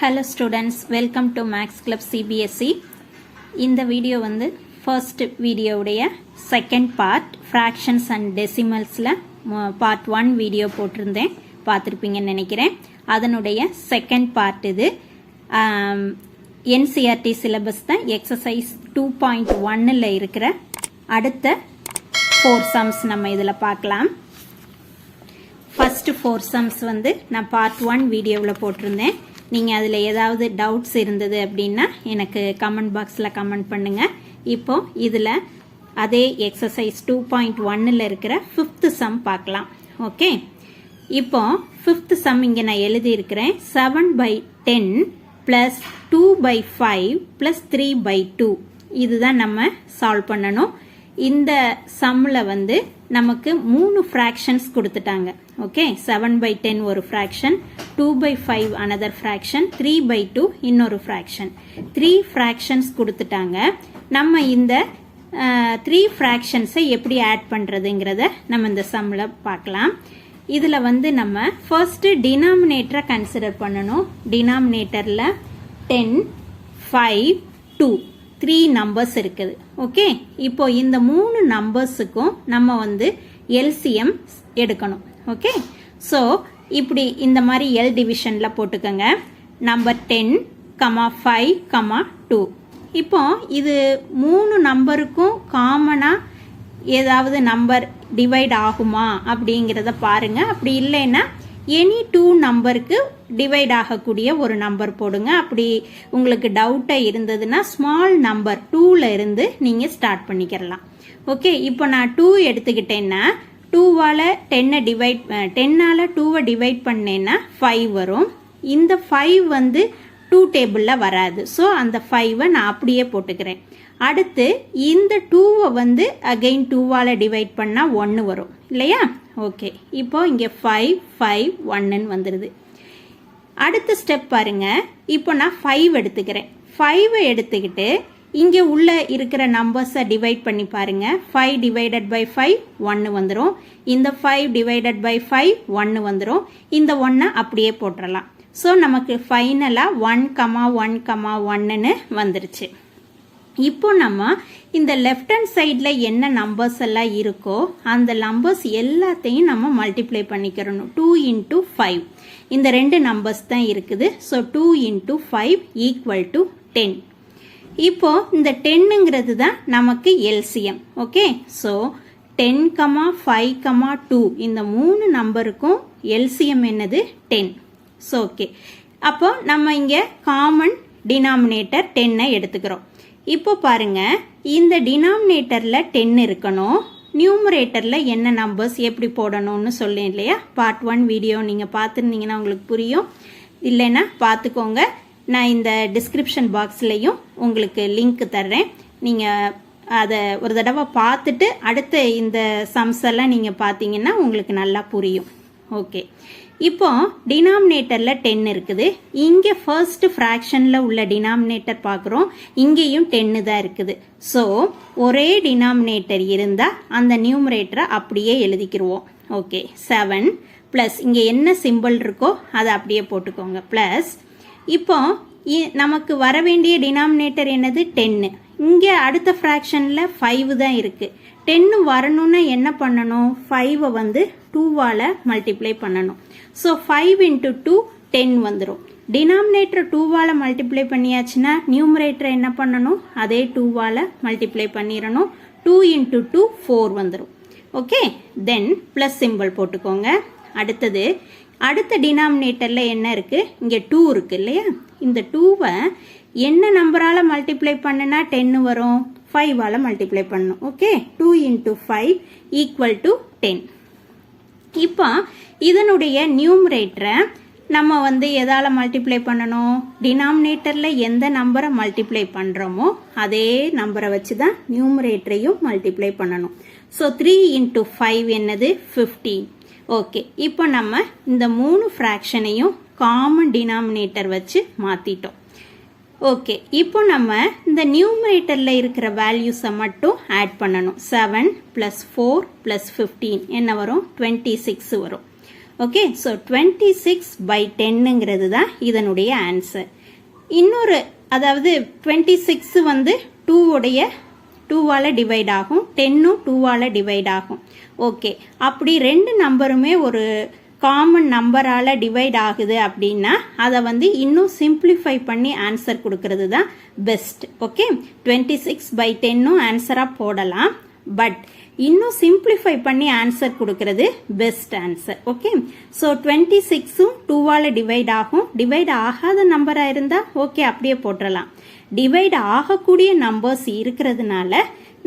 Hello students, welcome to Max Club CBSE. இந்த video வந்து first video உடைய second part fractions and decimals-ல part 1 video போட்டிருந்தேன், பார்த்திருப்பீங்கன்னு நினைக்கிறேன். அதனுடைய second part இது NCERT syllabus தான் exercise 2.1ல இருக்கிற அடுத்த 4 sums நம்ம இதில் பார்க்கலாம். first 4 sums வந்து நான் part 1 வீடியோவில் போட்டிருந்தேன். நீங்கள் அதில் ஏதாவது டவுட்ஸ் இருந்தது அப்படின்னா எனக்கு கமெண்ட் பாக்ஸில் கமெண்ட் பண்ணுங்கள். இப்போ இதில் அதே எக்ஸசைஸ் 2.1ல் இருக்கிற 5th சம் பார்க்கலாம். ஓகே, இப்போ 5th சம் இங்கே நான் எழுதியிருக்கிறேன். 7/10 + 2/5 + 3/2 இதுதான் நம்ம சால்வ் பண்ணணும். இந்த சம்மில் வந்து நமக்கு 3 ஃப்ராக்ஷன்ஸ் கொடுத்துட்டாங்க. ஓகே, 7/10 ஒரு ஃப்ராக்ஷன், 2/5 அனதர் ஃப்ராக்ஷன், 3/2 இன்னொரு ஃப்ராக்ஷன். 3 ஃப்ராக்ஷன்ஸ் கொடுத்துட்டாங்க. நம்ம இந்த 3 ஃப்ராக்ஷன்ஸை எப்படி ஆட் பண்ணுறதுங்கிறத நம்ம இந்த சம்மில் பார்க்கலாம். இதில் வந்து நம்ம ஃபர்ஸ்ட் டினாமினேட்டரை கன்சிடர் பண்ணணும். டினாமினேட்டரில் 10, 5, 2 3 நம்பர்ஸ் இருக்குது. ஓகே, இப்போ இந்த 3 நம்பர்ஸுக்கும் நம்ம வந்து எல்சிஎம் எடுக்கணும். ஓகே, ஸோ இப்படி இந்த மாதிரி எல் டிவிஷனில் போட்டுக்கோங்க. நம்பர் 10, 5, 2. இப்போ இது 3 நம்பருக்கும் காமனாக ஏதாவது நம்பர் டிவைட் ஆகுமா அப்படிங்கிறத பாருங்க. அப்படி இல்லைன்னா எனி 2 நம்பருக்கு டிவைட் ஆகக்கூடிய ஒரு நம்பர் போடுங்க. அப்படி உங்களுக்கு டவுட்டாக இருந்ததுன்னா ஸ்மால் நம்பர் 2ல இருந்து நீங்கள் ஸ்டார்ட் பண்ணிக்கிறலாம். ஓகே, இப்போ நான் 2 எடுத்துக்கிட்டேன்னா 2வால் 10ஆல் 2வை டிவைட் பண்ணேன்னா 5 வரும். இந்த 5 வந்து 2 டேபிளில் வராது. ஸோ அந்த 5வை நான் அப்படியே போட்டுக்கிறேன். அடுத்து இந்த 2வை வந்து அகெயின் 2வால் டிவைட் பண்ணால் 1 வரும் இல்லையா? ஓகே, இப்போ இங்கே 5, 5, 1ன்னு வந்துடுது. அடுத்த ஸ்டெப் பாருங்க. இப்போ நான் 5 எடுத்துக்கிறேன். 5வை எடுத்துக்கிட்டு இங்கே உள்ள இருக்கிற நம்பர்ஸை டிவைட் பண்ணி பாருங்க. 5 டிவைடட் பை 5 1 வந்துடும். இந்த 5 டிவைடட் பை 5 1 வந்துடும். இந்த 1 அப்படியே போட்டுடலாம். ஸோ நமக்கு ஃபைனலாக 1,1,1ன்னு வந்துருச்சு. இப்போ நம்ம இந்த லெஃப்ட் ஹேண்ட் சைடில் என்ன நம்பர்ஸ் எல்லாம் இருக்கோ அந்த நம்பர்ஸ் எல்லாத்தையும் நம்ம மல்டிப்ளை பண்ணிக்கிறணும். 2 × 5 இந்த 2 நம்பர்ஸ் தான் இருக்குது. ஸோ 2 × 5 = 10. இப்போ இந்த 10ங்கிறது தான் நமக்கு எல்சிஎம். ஓகே, ஸோ 10, 5, 2 இந்த 3 நம்பருக்கும் எல்சிஎம் என்னது 10. ஸோ ஓகே, அப்போ நம்ம இங்கே காமன் டினாமினேட்டர் 10ஐ எடுத்துக்கிறோம். இப்போ பாருங்க, இந்த டினாமினேட்டரில் 10 இருக்கணும். நியூமரேட்டரில் என்ன நம்பர்ஸ் எப்படி போடணும்னு சொல்லேன் இல்லையா? பார்ட் 1 வீடியோ நீங்கள் பார்த்துருந்தீங்கன்னா உங்களுக்கு புரியும். இல்லைன்னா பார்த்துக்கோங்க. நான் இந்த டிஸ்கிரிப்ஷன் பாக்ஸ்லேயும் உங்களுக்கு லிங்க் தர்றேன். நீங்கள் அதை ஒரு தடவை பார்த்துட்டு அடுத்த இந்த சம்ஸ் எல்லாம் நீங்கள் பார்த்தீங்கன்னா உங்களுக்கு நல்லா புரியும். ஓகே, இப்போ டினாமினேட்டரில் 10 இருக்குது. இங்கே ஃபர்ஸ்ட் ஃப்ராக்ஷனில் உள்ள டினாமினேட்டர் பார்க்குறோம். இங்கேயும் 10 தான் இருக்குது. ஸோ ஒரே டினாமினேட்டர் இருந்தால் அந்த நியூமரேட்டரை அப்படியே எழுதிக்கிடுவோம். ஓகே, 7 ப்ளஸ் இங்கே என்ன சிம்பிள் இருக்கோ அதை அப்படியே போட்டுக்கோங்க. ப்ளஸ் இப்போ நமக்கு வர வேண்டிய டினாமினேட்டர் என்னது 10. இங்கே அடுத்த ஃப்ராக்ஷனில் 5 தான் இருக்குது. 10 வரணும்னா என்ன பண்ணணும்? 5வை வந்து 2வால் மல்டிப்ளை பண்ணணும். ஸோ 5 × 2 10 வந்துடும். டினாமினேட்டர் 2வால் மல்டிப்ளை பண்ணியாச்சுன்னா நியூமரேட்டரை என்ன பண்ணணும்? அதே 2வால் மல்டிப்ளை பண்ணிடணும். 2 × 2 4 வந்துடும். ஓகே, தென் ப்ளஸ் சிம்பிள் போட்டுக்கோங்க. அடுத்தது அடுத்த டினாமினேட்டரில் என்ன இருக்குது? இங்கே 2 இருக்குது இல்லையா? இந்த 2வை என்ன நம்பரால் மல்டிப்ளை பண்ணுனா 10 வரும்? 5வால் மல்டிப்ளை பண்ணணும். ஓகே, 2 × 5 = 10. இப்போ இதனுடைய நியூமரேட்டரை நம்ம வந்து எதால் மல்டிப்ளை பண்ணணும்? டினாமினேட்டரில் எந்த நம்பரை மல்டிப்ளை பண்ணுறோமோ அதே நம்பரை வச்சு தான் நியூமரேட்டரையும் மல்டிப்ளை பண்ணணும். ஸோ 3 × 5 என்னது? 15. ஓகே, இப்போ நம்ம இந்த 3 ஃப்ராக்ஷனையும் காமன் டினாமினேட்டர் வச்சு மாற்றிட்டோம். ஓகே, இப்போ நம்ம இந்த நியூமரேட்டரில் இருக்கிற வேல்யூஸை மட்டும் ஆட் பண்ணணும். 7 + 4 + 15 என்ன வரும்? 26 வரும். ஓகே, ஸோ 26/10ங்கிறது தான் இதனுடைய ஆன்சர். இன்னொரு, அதாவது 26 வந்து 2வால் டிவைட் ஆகும், 10ம் 2வால் டிவைட் ஆகும். ஓகே, அப்படி ரெண்டு நம்பருமே ஒரு காமன் நம்பரால் டிவைட் ஆகுது அப்படின்னா அதை வந்து இன்னும் சிம்பிளிஃபை பண்ணி ஆன்சர் கொடுக்கறது தான் பெஸ்ட். ஓகே, 26/10ம் ஆன்சராக போடலாம், பட் இன்னும் சிம்பிளிஃபை பண்ணி ஆன்சர் கொடுக்கறது பெஸ்ட் ஆன்சர். ஓகே, ஸோ 26ம் 2வால் டிவைட் ஆகும். டிவைட் ஆகாத நம்பராக இருந்தால் ஓகே அப்படியே போட்டுடலாம். டிவைட் ஆகக்கூடிய நம்பர்ஸ் இருக்கிறதுனால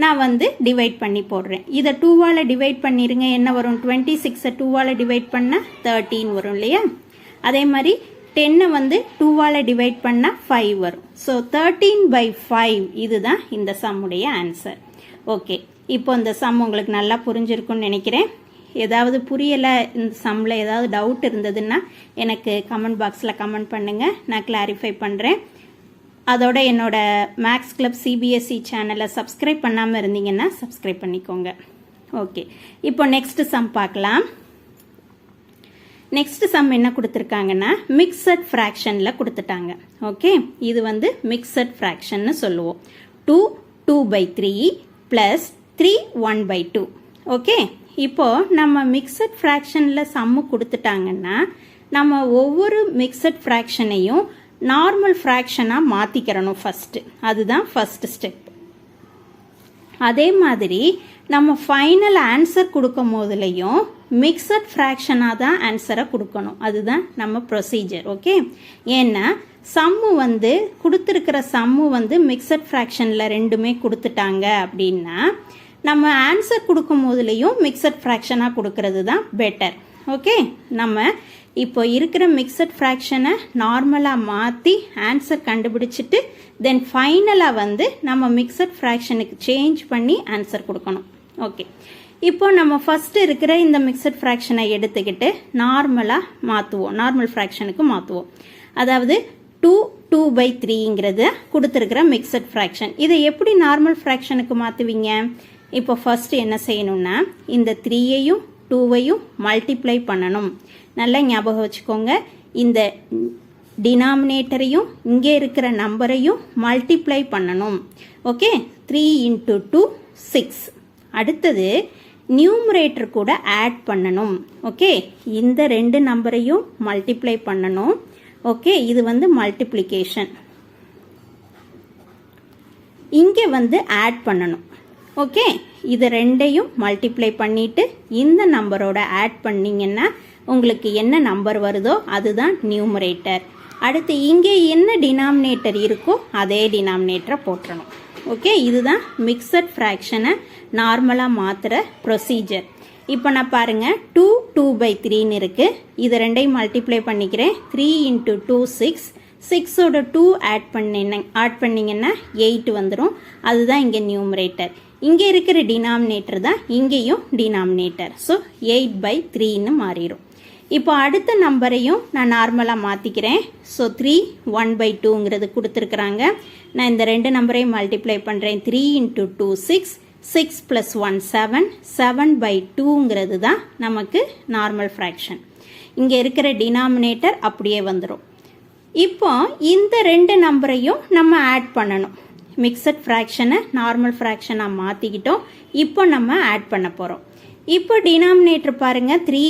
நான் வந்து டிவைட் பண்ணி போடுறேன். இதை 2வால் டிவைட் பண்ணிருங்க, என்ன வரும்? 26 2வால் டிவைட் பண்ணால் 13 வரும் இல்லையா? அதே மாதிரி 10 வந்து 2வால் டிவைட் பண்ணால் 5 வரும். ஸோ 13/5 இதுதான் இந்த சம்முடைய ஆன்சர். ஓகே, இப்போ இந்த சம் உங்களுக்கு நல்லா புரிஞ்சிருக்கும்னு நினைக்கிறேன். ஏதாவது புரியலை, இந்த சம்மில் ஏதாவது டவுட் இருந்ததுன்னா எனக்கு கமெண்ட் பாக்ஸில் கமெண்ட் பண்ணுங்கள், நான் கிளாரிஃபை பண்ணுறேன். அதோட என்னோட மேக்ஸ் கிளப் CBSE சேனலை சப்ஸ்கிரைப் பண்ணாமல் இருந்தீங்கன்னா சப்ஸ்கிரைப் பண்ணிக்கோங்க. ஓகே, இப்போ நெக்ஸ்ட் சம் பார்க்கலாம். நெக்ஸ்ட் சம் என்ன கொடுத்துருக்காங்கன்னா மிக்சட் ஃப்ராக்ஷனில் கொடுத்துட்டாங்க. ஓகே, இது வந்து மிக்சட் ஃப்ராக்ஷன்னு சொல்லுவோம். 2 2/3 ப்ளஸ் 3 1/2. ஓகே, இப்போ நம்ம மிக்சட் ஃப்ராக்ஷனில் சம்மு கொடுத்துட்டாங்கன்னா நம்ம ஒவ்வொரு மிக்சட் ஃப்ராக்ஷனையும் நார்மல் ஃப்ராக்ஷனாக மாற்றிக்கிறணும் ஃபஸ்ட்டு. அதுதான் ஃபஸ்ட்டு ஸ்டெப். அதே மாதிரி நம்ம ஃபைனல் ஆன்சர் கொடுக்கும் போதுலையும் மிக்சட் ஃப்ராக்ஷனாக தான் ஆன்சரை கொடுக்கணும். அதுதான் நம்ம ப்ரொசீஜர். ஓகே, ஏன்னா சம்மு வந்து கொடுத்துருக்கிற சம்மு வந்து மிக்சட் ஃப்ராக்ஷனில் ரெண்டுமே கொடுத்துட்டாங்க அப்படின்னா நம்ம ஆன்சர் கொடுக்கும் போதுலையும் மிக்சட் ஃப்ராக்ஷனாக கொடுக்கறது தான் பெட்டர். ஓகே, நம்ம இப்போ இருக்கிற மிக்சட் ஃப்ராக்ஷனை நார்மலாக மாற்றி ஆன்சர் கண்டுபிடிச்சிட்டு தென் ஃபைனலாக வந்து நம்ம மிக்சட் ஃப்ராக்ஷனுக்கு சேஞ்ச் பண்ணி ஆன்சர் கொடுக்கணும். ஓகே, இப்போ நம்ம ஃபஸ்ட்டு இருக்கிற இந்த மிக்சட் ஃப்ராக்ஷனை எடுத்துக்கிட்டு நார்மலாக மாற்றுவோம், நார்மல் ஃப்ராக்ஷனுக்கு மாற்றுவோம். அதாவது 2 2/3ங்கிறது கொடுத்துருக்கிற மிக்சட் ஃப்ராக்ஷன். இதை எப்படி நார்மல் ஃப்ராக்ஷனுக்கு மாற்றுவீங்க? இப்போ ஃபஸ்ட்டு என்ன செய்யணும்னா இந்த 3ஐயும் 2வையும் மல்டிப்ளை பண்ணணும். நல்லா ஞாபகம் வச்சுக்கோங்க, இந்த டினாமினேட்டரையும் இங்கே இருக்கிற நம்பரையும் மல்டிப்ளை பண்ணணும். ஓகே, 3 × 2 6. அடுத்தது நியூமரேட்டர் கூட ஆட் பண்ணணும். ஓகே, இந்த ரெண்டு நம்பரையும் மல்டிப்ளை பண்ணணும். ஓகே, இது வந்து மல்டிப்ளிகேஷன். இங்கே வந்து ஆட் பண்ணணும். ஓகே, இது ரெண்டையும் மல்டிப்ளை பண்ணிட்டு இந்த நம்பரோட ஆட் பண்ணிங்கன்னா உங்களுக்கு என்ன நம்பர் வருதோ அதுதான் நியூமரேட்டர். அடுத்து இங்கே என்ன டினாமினேட்டர் இருக்கோ அதே டினாமினேட்டரை போட்டுறணும். ஓகே, இதுதான் மிக்சட் ஃப்ராக்ஷனை நார்மலாக மாற்றுற ப்ரொசீஜர். இப்போ நான் பாருங்கள் 2 2/3ன்னு இருக்குது. இது ரெண்டையும் மல்டிப்ளை பண்ணிக்கிறேன். 3 × 2 6. 6ஓட 2 ஆட் பண்ணிங்கன்னா 8 வந்துடும். அதுதான் இங்கே நியூமரேட்டர். இங்கே இருக்கிற டினாமினேட்டர் தான் இங்கேயும் டினாமினேட்டர். ஸோ 8/3ன்னு மாறிடும். இப்போ அடுத்த நம்பரையும் நான் நார்மலாக மாற்றிக்கிறேன். ஸோ 3 1/2ங்கிறது கொடுத்துருக்குறாங்க. நான் இந்த ரெண்டு நம்பரையும் மல்டிப்ளை பண்ணுறேன். 3 × 2 6. 6 + 1 7. 7/2ங்கிறது தான் நமக்கு நார்மல் ஃப்ராக்ஷன். இங்கே இருக்கிற டினாமினேட்டர் அப்படியே வந்துடும். இப்போ இந்த ரெண்டு நம்பரையும் நம்ம ஆட் பண்ணணும். மிக்சட் ஃப்ராக்ஷனை நார்மல் ஃப்ராக்ஷனாக மாற்றிக்கிட்டோம். இப்போ நம்ம ஆட் பண்ண போகிறோம். இப்போ டினாமினேட்டர் பாருங்கள் 3,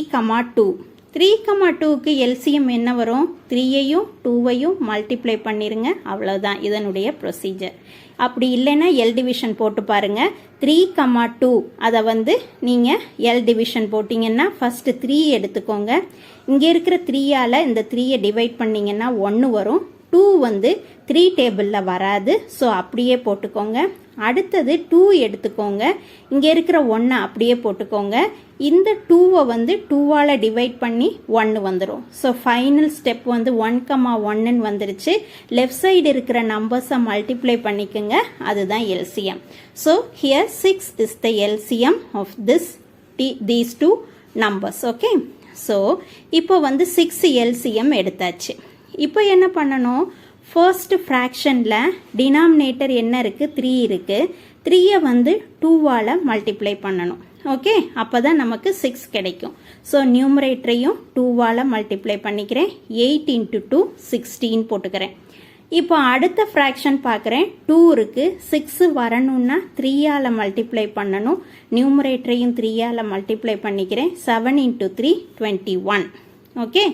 2க்கு எல்சிஎம் என்ன வரும்? 3ஐயும் 2வையும் மல்டிப்ளை பண்ணிருங்க, அவ்வளோதான் இதனுடைய ப்ரொசீஜர். அப்படி இல்லைன்னா எல் டிவிஷன் போட்டு பாருங்கள். 3, 2 அதை வந்து நீங்கள் எல் டிவிஷன் போட்டிங்கன்னா ஃபஸ்ட்டு 3 எடுத்துக்கோங்க. இங்கே இருக்கிற 3ஆல் இந்த 3ஐ டிவைட் பண்ணிங்கன்னா 1 வரும். 2 வந்து 3 டேபிளில் வராது, ஸோ அப்படியே போட்டுக்கோங்க. அடுத்தது 2 எடுத்துக்கோங்க. இங்கே இருக்கிற 1 அப்படியே போட்டுக்கோங்க. இந்த 2வை வந்து 2ஆல் டிவைட் பண்ணி 1 வந்துடும். ஸோ ஃபைனல் ஸ்டெப் வந்து 1, 1ன்னு வந்துருச்சு. லெஃப்ட் சைடு இருக்கிற நம்பர்ஸை மல்டிப்ளை பண்ணிக்கோங்க, அதுதான் LCM. So here 6 is the LCM of these two numbers. Okay, so இப்போ வந்து 6 எல்சிஎம் எடுத்தாச்சு. இப்போ என்ன பண்ணணும்? ஃபர்ஸ்ட் ஃப்ராக்ஷனில் டினாமினேட்டர் என்ன இருக்குது? 3 இருக்குது. 3ஐ வந்து 2ஆல் மல்டிப்ளை பண்ணணும். ஓகே, அப்போ தான் நமக்கு 6 கிடைக்கும். ஸோ நியூமரேட்டரையும் 2வால் மல்டிப்ளை பண்ணிக்கிறேன். 8 into 2 16 போட்டுக்கிறேன். இப்போ அடுத்த ஃப்ராக்ஷன் பார்க்குறேன். 2 இருக்குது, 6 வரணும்னா 3ஆல் மல்டிப்ளை பண்ணணும். நியூமரேட்டரையும் 3ஆல் மல்டிப்ளை பண்ணிக்கிறேன். 7 into 3 21. ஓகே,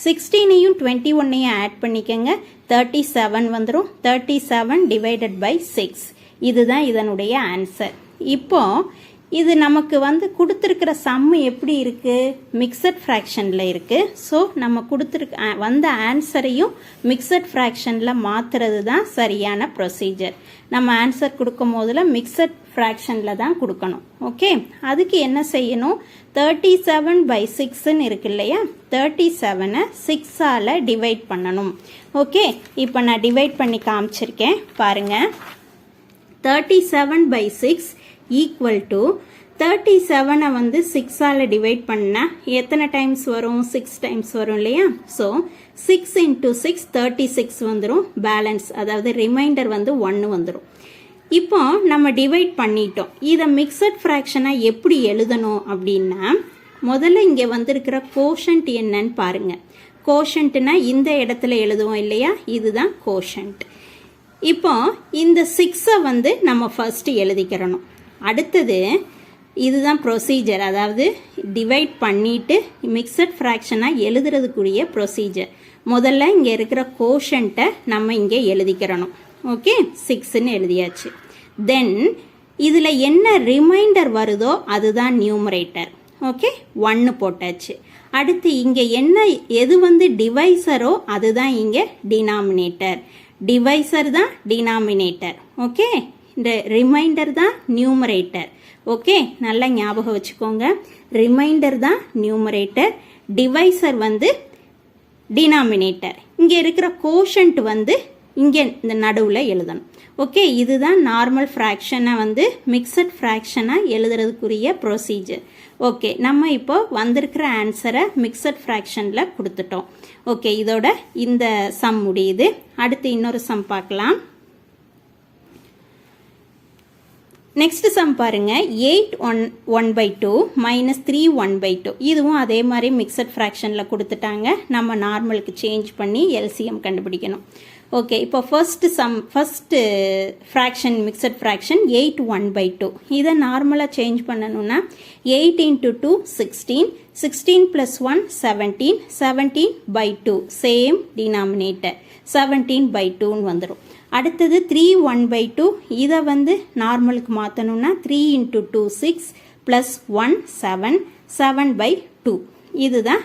16ஐயும் 21ஐயும் ஆட் பண்ணிக்கங்க. 37 வந்துடும். 37 divided by 6. இதுதான் இதனுடைய ஆன்சர். இப்போ இது நமக்கு வந்து கொடுத்துருக்கிற சம்மு எப்படி இருக்குது? மிக்சட் ஃப்ராக்ஷனில் இருக்குது. ஸோ நம்ம கொடுத்துருக்க வந்த ஆன்சரையும் மிக்சட் ஃப்ராக்ஷனில் மாற்றுறது தான் சரியான ப்ரொசீஜர். நம்ம ஆன்சர் கொடுக்கும் போதில் மிக்சட் ஃப்ராக்ஷனில் தான் கொடுக்கணும். ஓகே, அதுக்கு என்ன செய்யணும்? 37/6ன்னு இருக்கு இல்லையா? 37ஐ 6ஆல் டிவைட் பண்ணணும். ஓகே, இப்போ நான் டிவைட் பண்ணி காமிச்சிருக்கேன் பாருங்கள். 37/6 ஈக்குவல் டு 37ஐ வந்து 6ஆல் டிவைட் பண்ணால் எத்தனை டைம்ஸ் வரும்? 6 டைம்ஸ் வரும் இல்லையா? ஸோ 6 into 6 36 வந்துடும். பேலன்ஸ் அதாவது ரிமைண்டர் வந்து 1 வந்துடும். இப்போ நம்ம டிவைட் பண்ணிட்டோம். இதை மிக்சட் ஃப்ராக்ஷனாக எப்படி எழுதணும் அப்படின்னா, முதல்ல இங்கே வந்திருக்கிற கோஷன்ட் என்னன்னு பாருங்கள். கோஷன்ட்னா இந்த இடத்துல எழுதுவோம் இல்லையா? இதுதான் கோஷன்ட். இப்போ இந்த 6ஐ வந்து நம்ம ஃபர்ஸ்ட் எழுதிக்கிறணும். அடுத்தது இதுதான் ப்ரொசீஜர், அதாவது டிவைட் பண்ணிட்டு மிக்சட் ஃப்ராக்ஷனாக எழுதுறதுக்குரிய ப்ரொசீஜர். முதல்ல இங்கே இருக்கிற கோஷன்ட்டை நம்ம இங்கே எழுதிக்கிறணும். ஓகே, 6ன்னு எழுதியாச்சு. தென் இதில் என்ன ரிமைண்டர் வருதோ அதுதான் நியூமரேட்டர். ஓகே, 1 போட்டாச்சு. அடுத்து இங்கே என்ன எது வந்து டிவைசரோ அதுதான் இங்கே டினாமினேட்டர். டிவைசர் தான் டினாமினேட்டர். ஓகே, இந்த ரிமைண்டர் தான் நியூமரேட்டர். ஓகே, நல்லா ஞாபகம் வச்சுக்கோங்க. ரிமைண்டர் தான் நியூமரேட்டர், டிவைசர் வந்து டினாமினேட்டர். இங்கே இருக்கிற கோஷன்ட் வந்து இங்கே இந்த நடுவில் எழுதணும். ஓகே, இதுதான் நார்மல் ஃப்ராக்ஷனை வந்து மிக்சட் ஃப்ராக்ஷனாக எழுதுறதுக்குரிய ப்ரொசீஜர். ஓகே, நம்ம இப்போ வந்திருக்கிற ஆன்சரை மிக்சட் ஃப்ராக்ஷனில் கொடுத்துட்டோம். ஓகே, இதோட இந்த சம் முடியுது. அடுத்து இன்னொரு சம் பார்க்கலாம். நெக்ஸ்ட் சம் பாருங்க. 8 1/2 - 3 1/2. இதுவும் அதே மாதிரி மிக்சட் ஃப்ராக்ஷனில் கொடுத்துட்டாங்க. நம்ம நார்மலுக்கு சேஞ்ச் பண்ணி எல்சிஎம் கண்டுபிடிக்கணும். ஓகே, இப்போ ஃபர்ஸ்ட் ஃப்ராக்ஷன் மிக்சட் ஃப்ராக்ஷன் 8 1/2. இதை நார்மலாக சேஞ்ச் பண்ணணும்னா 8 into 2 16, 16 + 1 17, 17/2 சேம் டினாமினேட்டர் 17/2ன்னு வந்துடும். அடுத்தது 3 1/2. இதை வந்து நார்மலுக்கு மாற்றணும்னா 3 into 2 6 + 1 7, 7/2. இதுதான்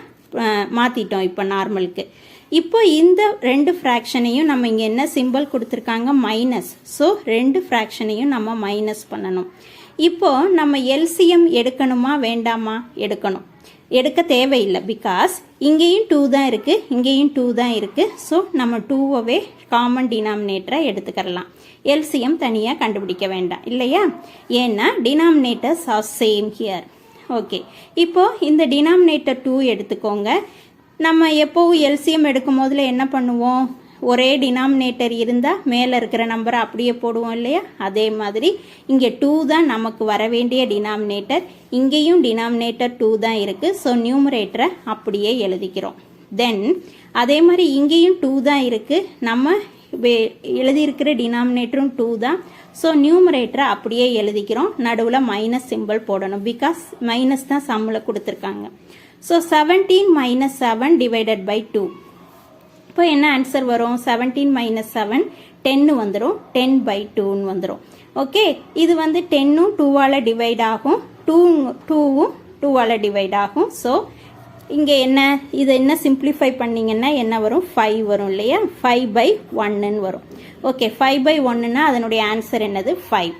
மாற்றிட்டோம் இப்போ நார்மலுக்கு. இப்போ இந்த ரெண்டு ஃப்ராக்ஷனையும் நம்ம இங்கே என்ன சிம்பிள் கொடுத்துருக்காங்க? மைனஸ். ஸோ ரெண்டு ஃப்ராக்ஷனையும் நம்ம மைனஸ் பண்ணணும். இப்போ நம்ம எல்சிஎம் எடுக்கணுமா வேண்டாமா? எடுக்கணும். எடுக்க தேவையில்லை, பிகாஸ் இங்கேயும் 2 தான் இருக்குது, இங்கேயும் 2 தான் இருக்குது. ஸோ நம்ம 2வே காமன் டினாமினேட்டரை எடுத்துக்கலாம். எல்சிஎம் தனியாக கண்டுபிடிக்க வேண்டாம் இல்லையா? ஏன்னா denominators R same here. Okay, இப்போ இந்த டினாமினேட்டர் 2 எடுத்துக்கோங்க. நம்ம எப்போவும் எல்சிஎம் எடுக்கும் போதில் என்ன பண்ணுவோம்? ஒரே டினாமினேட்டர் இருந்தால் மேலே இருக்கிற நம்பரை அப்படியே போடுவோம் இல்லையா? அதே மாதிரி இங்கே 2 தான் நமக்கு வர வேண்டிய டினாமினேட்டர். இங்கேயும் டினாமினேட்டர் 2 தான் இருக்குது. ஸோ நியூமரேட்டரை அப்படியே எழுதிக்கிறோம். தென் அதே மாதிரி இங்கேயும் 2 தான் இருக்குது. நம்ம எழுதியிருக்கிற டினாமினேட்டரும் 2 தான். ஸோ நியூமரேட்டரை அப்படியே எழுதிக்கிறோம். நடுவில் மைனஸ் சிம்பிள் போடணும், பிகாஸ் மைனஸ் தான் சம்மில் கொடுத்துருக்காங்க. ஸோ 17 - 7 / 2. இப்போ என்ன ஆன்சர் வரும்? 17 - 7 10 வந்துடும். 10/2ன்னு வந்துடும். ஓகே, இது வந்து 10ம் 2ஆல் டிவைட் ஆகும், 2வும் 2ஆல் டிவைட் ஆகும். ஸோ இங்கே என்ன, இதை என்ன சிம்பிளிஃபை பண்ணிங்கன்னா என்ன வரும்? 5 வரும் இல்லையா? 5/1ன்னு வரும். ஓகே, 5/1ன்னா அதனுடைய ஆன்சர் என்னது? 5.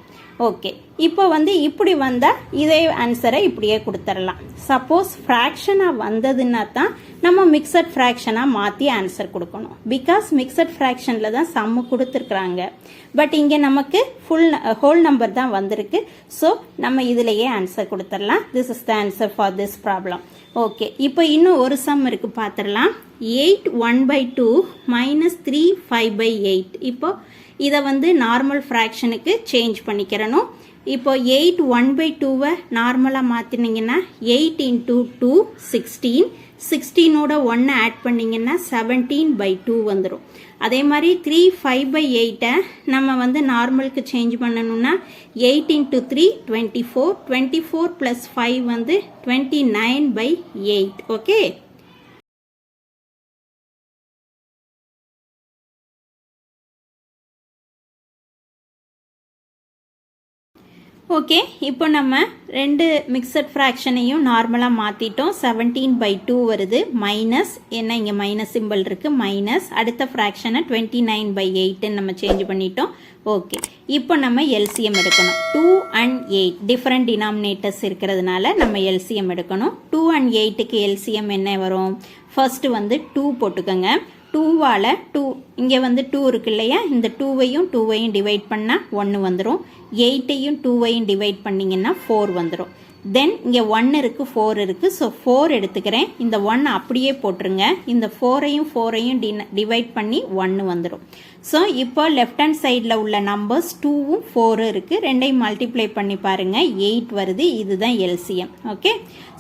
ஓகே, இப்போ வந்து இப்படி வந்தால் இதே ஆன்சரை இப்படியே கொடுத்துடலாம். சப்போஸ் ஃப்ராக்ஷனாக வந்ததுன்னா தான் நம்ம மிக்சட் ஃப்ராக்ஷனாக மாற்றி ஆன்சர் கொடுக்கணும். பிகாஸ் மிக்சட் ஃப்ராக்ஷனில் தான் சம்மு கொடுத்துருக்குறாங்க. பட் இங்கே நமக்கு ஹோல் நம்பர் தான் வந்திருக்கு. ஸோ நம்ம இதிலேயே ஆன்சர் கொடுத்துடலாம். This is the answer for this problem. Okay, இப்போ இன்னும் ஒரு சம் இருக்குது, பார்த்துடலாம். 8 1/2 - 3 5/8. இப்போ இதை வந்து நார்மல் ஃப்ராக்ஷனுக்கு சேஞ்ச் பண்ணிக்கிறணும். இப்போ 8 1/2 நார்மலாக மாற்றினீங்கன்னா 8 into 2 16, 16ஓட 1 ஆட் பண்ணிங்கன்னா 17/2 வந்துடும். அதே மாதிரி 3 5/8 நம்ம வந்து நார்மலுக்கு சேஞ்ச் பண்ணணும்னா 8 into 3 24, 24 plus 5 வந்து 29/8. Okay, okay. இப்போ நம்ம ரெண்டு மிக்சட் ஃப்ராக்ஷனையும் நார்மலாக மாற்றிட்டோம். 17/2 வருது. மைனஸ் என்ன, இங்கே மைனஸ் சிம்பிள் இருக்குது, மைனஸ். அடுத்த ஃப்ராக்ஷனை 29/8 நம்ம சேஞ்ச் பண்ணிட்டோம். ஓகே, இப்போ நம்ம எல்சிஎம் எடுக்கணும். 2 and 8 டிஃப்ரெண்ட் டினாமினேட்டர்ஸ் இருக்கிறதுனால நம்ம எல்சிஎம் எடுக்கணும். 2 and 8க்கு எல்சிஎம் என்ன வரும்? ஃபர்ஸ்ட் வந்து 2 போட்டுக்கோங்க. 2வால் 2 இங்கே வந்து 2 இருக்கு இல்லையா, இந்த 2வையும் 2வையும் டிவைட் பண்ணால் 1 வந்துடும். 8ஐயும் 2வையும் டிவைட் பண்ணிங்கன்னா 4 வந்துடும். தென் இங்கே 1 இருக்குது, 4 இருக்குது. ஸோ 4 எடுத்துக்கிறேன். இந்த 1 அப்படியே போட்டுருங்க. இந்த 4ஐயும் டிவைட் பண்ணி 1 வந்துடும். ஸோ இப்போ லெஃப்ட் ஹேண்ட் சைடில் உள்ள நம்பர்ஸ் 2ம் 4 இருக்குது. ரெண்டையும் மல்டிப்ளை பண்ணி பாருங்கள், 8 வருது. இதுதான் எல்சிஎம். ஓகே,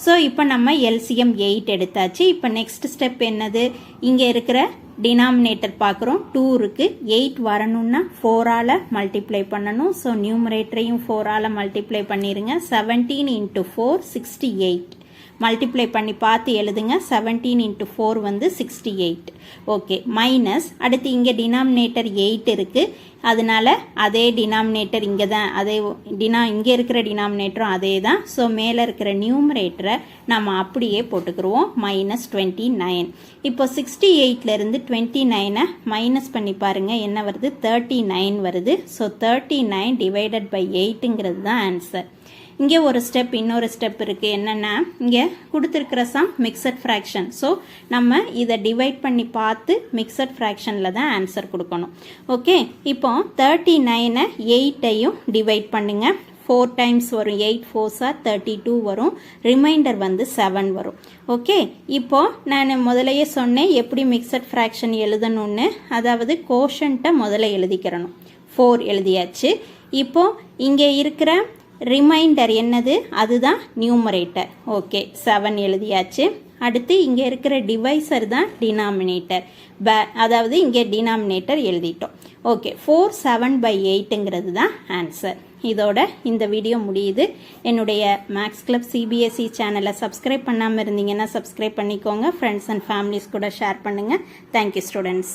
ஸோ இப்போ நம்ம எல்சிஎம் 8 எடுத்தாச்சு. இப்போ நெக்ஸ்ட் ஸ்டெப் என்னது? இங்கே இருக்கிற டினாமினேட்டர் பார்க்குறோம். 2 இருக்குது. 8 வரணும்னா 4ஆல் மல்டிப்ளை பண்ணணும். ஸோ நியூமரேட்டரையும் 4ஆல் மல்டிப்ளை பண்ணிடுங்க. 17 into 4 68. மல்டிப்ளை பண்ணி பார்த்து எழுதுங்க. 17 into 4 வந்து 68. Okay, minus. அடுத்து இங்கே டினாமினேட்டர் 8 இருக்குது. அதனால அதே டினாமினேட்டர் இங்கே தான், அதே இங்கே இருக்கிற டினாமினேட்டரும் அதே தான். ஸோ மேலே இருக்கிற நியூமரேட்டரை நம்ம அப்படியே போட்டுக்கிடுவோம். -29. இப்போ 68லேருந்து 29 மைனஸ் பண்ணி பாருங்கள், என்ன வருது? 39 வருது. ஸோ 39 டிவைடட் பை 8ங்கிறது தான் ஆன்சர். இங்கே ஒரு ஸ்டெப், இன்னொரு ஸ்டெப் இருக்குது. என்னென்னா, இங்கே கொடுத்துருக்கிற சம் மிக்சட் ஃப்ராக்ஷன். ஸோ நம்ம இதை டிவைட் பண்ணி பார்த்து மிக்சட் ஃப்ராக்ஷனில் தான் ஆன்சர் கொடுக்கணும். ஓகே, இப்போ 39 8ஐயும் டிவைட் பண்ணுங்க. 4 டைம்ஸ் வரும். 8 4s are 32 வரும். ரிமைண்டர் வந்து 7 வரும். ஓகே, இப்போ நான் முதலையே சொன்னேன் எப்படி மிக்சட் ஃப்ராக்ஷன் எழுதணும்னு. அதாவது கோஷன்ட்டை முதல்ல எழுதிக்கிறணும். 4 எழுதியாச்சு. இப்போ இங்கே இருக்கிற ரிமைண்டர் என்னது? அதுதான் நியூமரேட்டர். ஓகே, 7 எழுதியாச்சு. அடுத்து இங்கே இருக்கிற டிவைசர் தான் டினாமினேட்டர். அதாவது இங்கே டினாமினேட்டர் எழுதிட்டோம். ஓகே, 4 7/8ங்கிறது தான் ஆன்சர். இதோட இந்த வீடியோ முடியுது. என்னுடைய மேக்ஸ் கிளப் CBSE சேனலை சப்ஸ்கிரைப் பண்ணாமல் இருந்தீங்கன்னா சப்ஸ்கிரைப் பண்ணிக்கோங்க. ஃப்ரெண்ட்ஸ் அண்ட் ஃபேமிலிஸ் கூட ஷேர் பண்ணுங்கள். Thank you students.